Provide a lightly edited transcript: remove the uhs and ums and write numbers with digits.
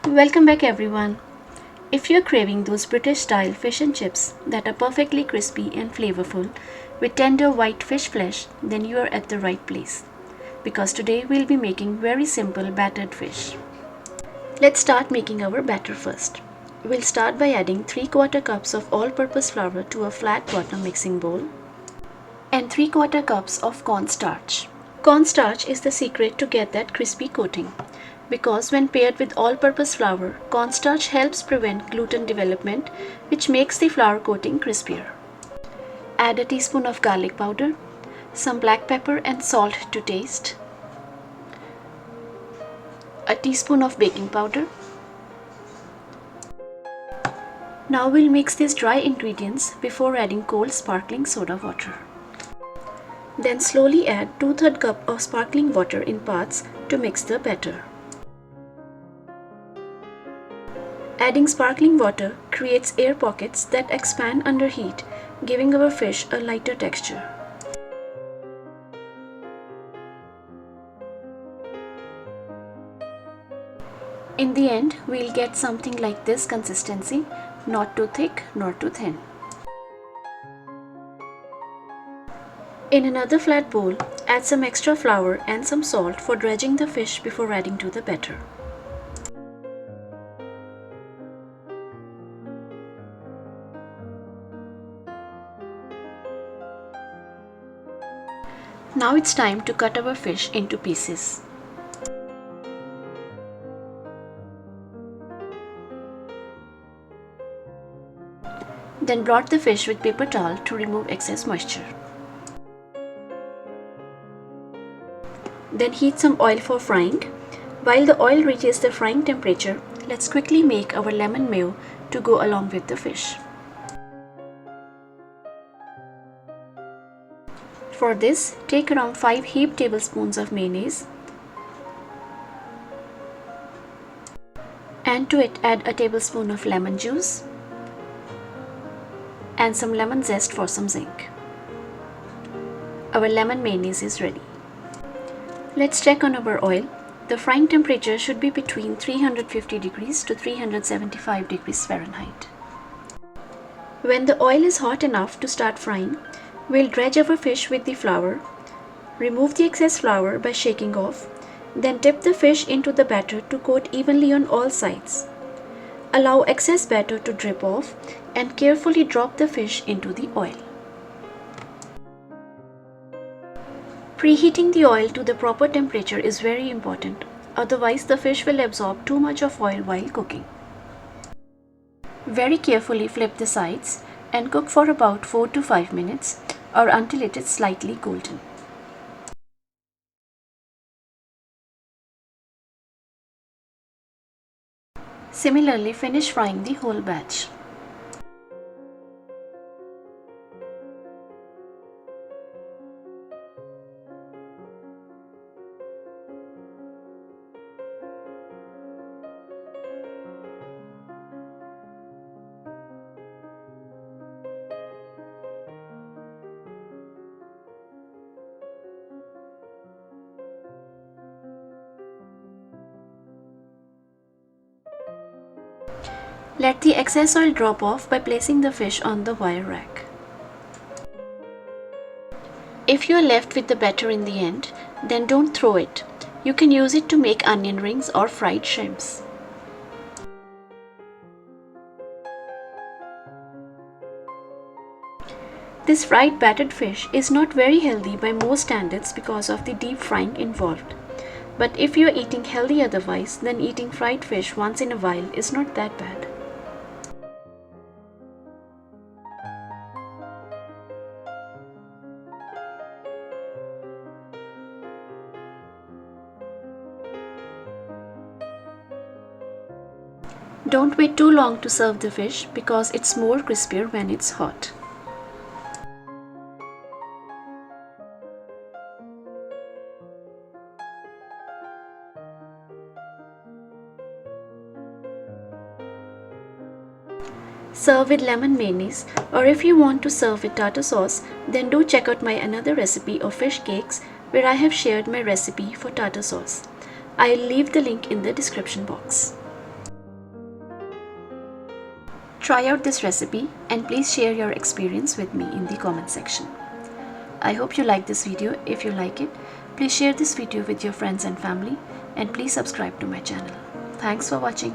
Welcome back everyone. If you're craving those British style fish and chips that are perfectly crispy and flavorful with tender white fish flesh, then you are at the right place. Because today we'll be making very simple battered fish. Let's start making our batter first. We'll start by adding 3/4 cups of all-purpose flour to a flat bottom mixing bowl and 3/4 cups of cornstarch. Cornstarch is the secret to get that crispy coating. Because when paired with all-purpose flour, cornstarch helps prevent gluten development, which makes the flour coating crispier. Add a teaspoon of garlic powder, some black pepper and salt to taste, a teaspoon of baking powder. Now we'll mix these dry ingredients before adding cold sparkling soda water. Then slowly add 2/3 cup of sparkling water in parts to mix the batter. Adding sparkling water creates air pockets that expand under heat, giving our fish a lighter texture. In the end, we'll get something like this consistency, not too thick nor too thin. In another flat bowl, add some extra flour and some salt for dredging the fish before adding to the batter. Now it's time to cut our fish into pieces. Then blot the fish with paper towel to remove excess moisture. Then heat some oil for frying. While the oil reaches the frying temperature, let's quickly make our lemon mayo to go along with the fish. For this, take around 5 heaped tablespoons of mayonnaise and to it add a tablespoon of lemon juice and some lemon zest for some zing. Our lemon mayonnaise is ready. Let's check on our oil. The frying temperature should be between 350 degrees to 375 degrees Fahrenheit. When the oil is hot enough to start frying, we'll dredge our fish with the flour, remove the excess flour by shaking off, then dip the fish into the batter to coat evenly on all sides. Allow excess batter to drip off and carefully drop the fish into the oil. Preheating the oil to the proper temperature is very important, otherwise the fish will absorb too much of oil while cooking. Very carefully flip the sides and cook for about 4 to 5 minutes or until it is slightly golden. Similarly, finish frying the whole batch. Let the excess oil drop off by placing the fish on the wire rack. If you are left with the batter in the end, then don't throw it. You can use it to make onion rings or fried shrimps. This fried battered fish is not very healthy by most standards because of the deep frying involved. But if you are eating healthy otherwise, then eating fried fish once in a while is not that bad. Don't wait too long to serve the fish because it's more crispier when it's hot. Serve with lemon mayonnaise, or if you want to serve with tartar sauce, then do check out my another recipe of fish cakes where I have shared my recipe for tartar sauce. I'll leave the link in the description box. Try out this recipe and please share your experience with me in the comment section. I hope you like this video. If you like it, please share this video with your friends and family and please subscribe to my channel. Thanks for watching.